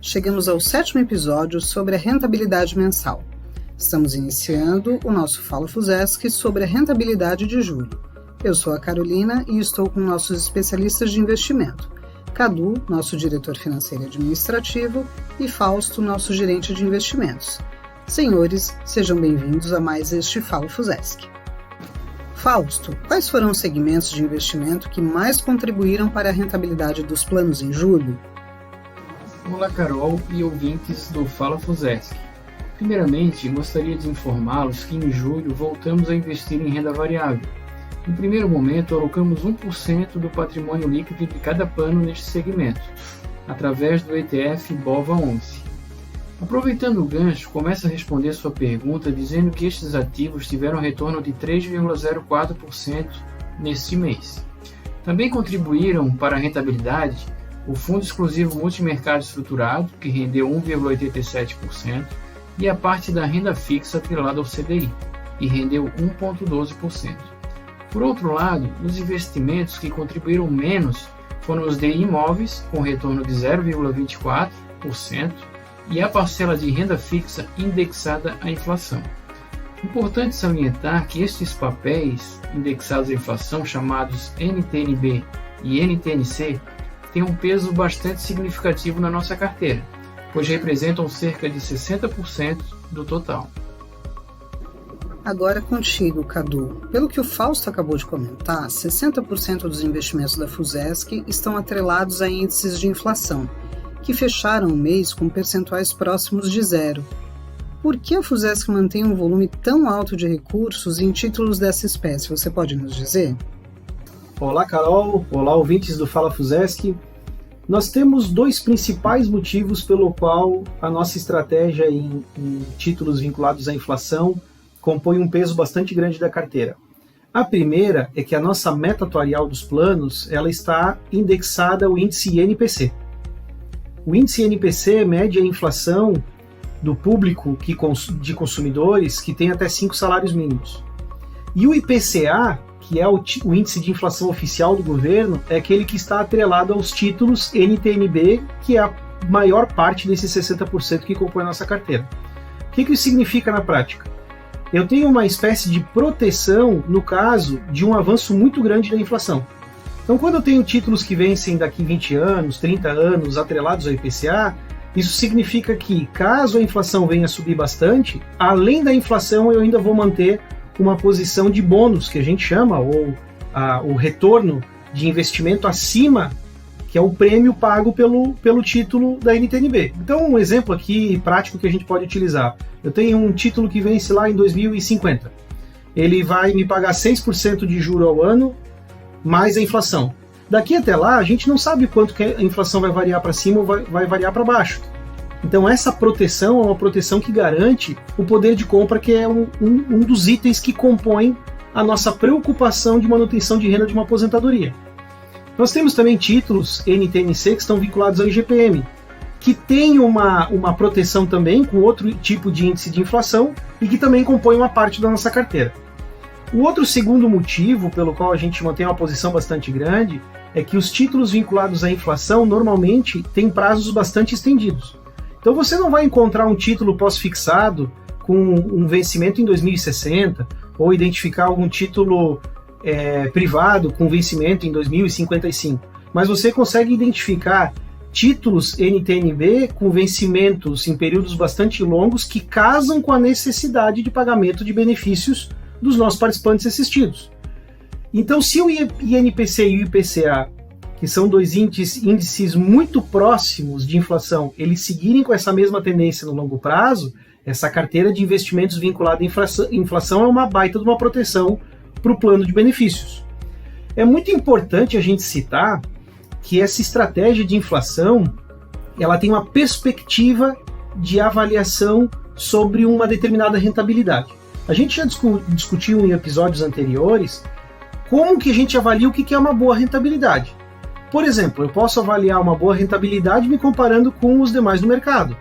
chegamos ao 7º episódio sobre a rentabilidade mensal. Estamos iniciando o nosso Fala Fusesc sobre a rentabilidade de julho. Eu sou a Carolina e estou com nossos especialistas de investimento. Cadu, nosso diretor financeiro e administrativo, e Fausto, nosso gerente de investimentos. Senhores, sejam bem-vindos a mais este Fala Fusesc. Fausto, quais foram os segmentos de investimento que mais contribuíram para a rentabilidade dos planos em julho? Olá, Carol e ouvintes do Fala Fusesc. Primeiramente, gostaria de informá-los que em julho voltamos a investir em renda variável. No primeiro momento, alocamos 1% do patrimônio líquido de cada plano neste segmento, através do ETF BOVA11. Aproveitando o gancho, começo a responder sua pergunta dizendo que estes ativos tiveram retorno de 3,04% neste mês. Também contribuíram para a rentabilidade o Fundo Exclusivo Multimercado Estruturado, que rendeu 1,87%, e a parte da renda fixa atrelada ao CDI, que rendeu 1,12%. Por outro lado, os investimentos que contribuíram menos foram os de imóveis, com retorno de 0,24%, e a parcela de renda fixa indexada à inflação. Importante salientar que estes papéis indexados à inflação, chamados NTNB e NTNC, têm um peso bastante significativo na nossa carteira, pois representam cerca de 60% do total. Agora contigo, Cadu. Pelo que o Fausto acabou de comentar, 60% dos investimentos da Fusesc estão atrelados a índices de inflação, que fecharam o mês com percentuais próximos de zero. Por que a Fusesc mantém um volume tão alto de recursos em títulos dessa espécie? Você pode nos dizer? Olá, Carol. Olá, ouvintes do Fala Fusesc. Nós temos dois principais motivos pelo qual a nossa estratégia em títulos vinculados à inflação compõe um peso bastante grande da carteira. A primeira é que a nossa meta atuarial dos planos ela está indexada ao índice INPC. O índice INPC mede a inflação do público de consumidores que tem até 5 salários mínimos. E o IPCA, que é o índice de inflação oficial do governo, é aquele que está atrelado aos títulos NTNB, que é a maior parte desses 60% que compõe a nossa carteira. O que isso significa na prática? Eu tenho uma espécie de proteção no caso de um avanço muito grande da inflação. Então, quando eu tenho títulos que vencem daqui 20 anos, 30 anos, atrelados ao IPCA, isso significa que, caso a inflação venha a subir bastante, além da inflação eu ainda vou manter uma posição de bônus, que a gente chama, ou o retorno de investimento acima, que é o prêmio pago pelo título da NTNB. Então, um exemplo aqui prático que a gente pode utilizar. Eu tenho um título que vence lá em 2050. Ele vai me pagar 6% de juro ao ano, mais a inflação. Daqui até lá, a gente não sabe quanto que a inflação vai variar para cima ou vai variar para baixo. Então essa proteção é uma proteção que garante o poder de compra, que é um dos itens que compõem a nossa preocupação de manutenção de renda de uma aposentadoria. Nós temos também títulos NTNC que estão vinculados ao IGPM, que tem uma proteção também com outro tipo de índice de inflação e que também compõe uma parte da nossa carteira. O outro segundo motivo pelo qual a gente mantém uma posição bastante grande é que os títulos vinculados à inflação normalmente têm prazos bastante estendidos. Então você não vai encontrar um título pós-fixado com um vencimento em 2060 ou identificar algum título privado com vencimento em 2055, mas você consegue identificar títulos NTNB com vencimentos em períodos bastante longos que casam com a necessidade de pagamento de benefícios dos nossos participantes assistidos. Então, se o INPC e o IPCA, que são dois índices muito próximos de inflação, eles seguirem com essa mesma tendência no longo prazo, essa carteira de investimentos vinculada à inflação é uma baita de uma proteção para o plano de benefícios. É muito importante a gente citar que essa estratégia de inflação ela tem uma perspectiva de avaliação sobre uma determinada rentabilidade. A gente já discutiu em episódios anteriores como que a gente avalia o que é uma boa rentabilidade. Por exemplo, eu posso avaliar uma boa rentabilidade me comparando com os demais do mercado.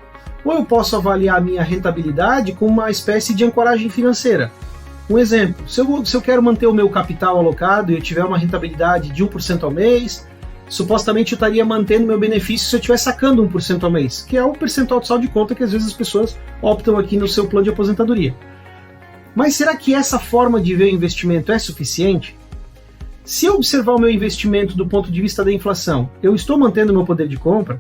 Ou eu posso avaliar a minha rentabilidade com uma espécie de ancoragem financeira. Um exemplo, se eu quero manter o meu capital alocado e eu tiver uma rentabilidade de 1% ao mês, supostamente eu estaria mantendo meu benefício se eu estiver sacando 1% ao mês, que é o percentual de saldo de conta que às vezes as pessoas optam aqui no seu plano de aposentadoria. Mas será que essa forma de ver o investimento é suficiente? Se eu observar o meu investimento do ponto de vista da inflação, eu estou mantendo meu poder de compra?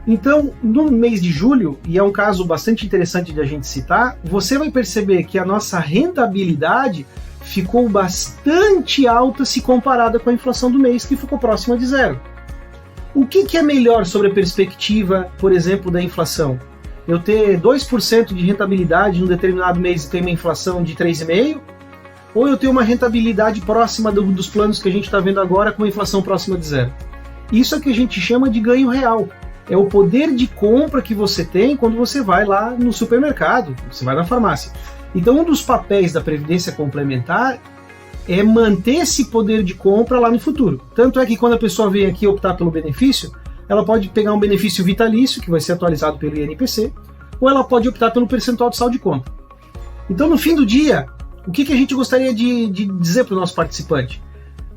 Então, no mês de julho, e é um caso bastante interessante de a gente citar, você vai perceber que a nossa rentabilidade ficou bastante alta se comparada com a inflação do mês, que ficou próxima de zero. O que é melhor sobre a perspectiva, por exemplo, da inflação? Eu ter 2% de rentabilidade num determinado mês e ter uma inflação de 3,5%? Ou eu ter uma rentabilidade próxima dos planos que a gente está vendo agora com uma inflação próxima de zero? Isso é o que a gente chama de ganho real. É o poder de compra que você tem quando você vai lá no supermercado, você vai na farmácia. Então, um dos papéis da Previdência Complementar é manter esse poder de compra lá no futuro. Tanto é que quando a pessoa vem aqui optar pelo benefício, ela pode pegar um benefício vitalício, que vai ser atualizado pelo INPC, ou ela pode optar pelo percentual de saldo de conta. Então, no fim do dia, o que a gente gostaria de dizer para o nosso participante?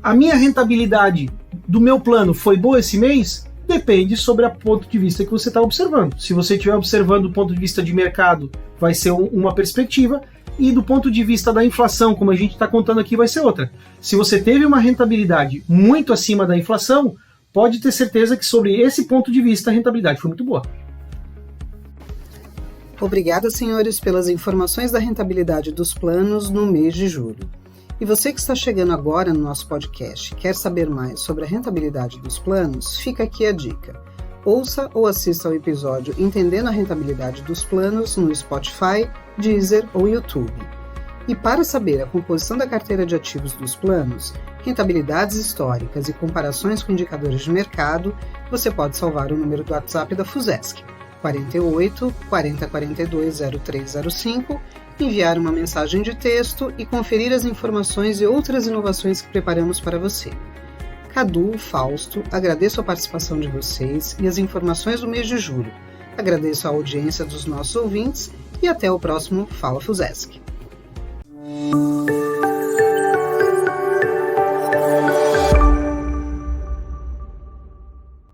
A minha rentabilidade do meu plano foi boa esse mês? Depende sobre o ponto de vista que você está observando. Se você estiver observando do ponto de vista de mercado, vai ser uma perspectiva, e do ponto de vista da inflação, como a gente está contando aqui, vai ser outra. Se você teve uma rentabilidade muito acima da inflação, pode ter certeza que sobre esse ponto de vista a rentabilidade foi muito boa. Obrigada, senhores, pelas informações da rentabilidade dos planos no mês de julho. E você que está chegando agora no nosso podcast e quer saber mais sobre a rentabilidade dos planos, fica aqui a dica. Ouça ou assista ao episódio Entendendo a Rentabilidade dos Planos no Spotify, Deezer ou YouTube. E para saber a composição da carteira de ativos dos planos, rentabilidades históricas e comparações com indicadores de mercado, você pode salvar o número do WhatsApp da FUSESC, 48 40 42 0305, enviar uma mensagem de texto e conferir as informações e outras inovações que preparamos para você. Cadu, Fausto, agradeço a participação de vocês e as informações do mês de julho. Agradeço a audiência dos nossos ouvintes e até o próximo Fala FUSESC.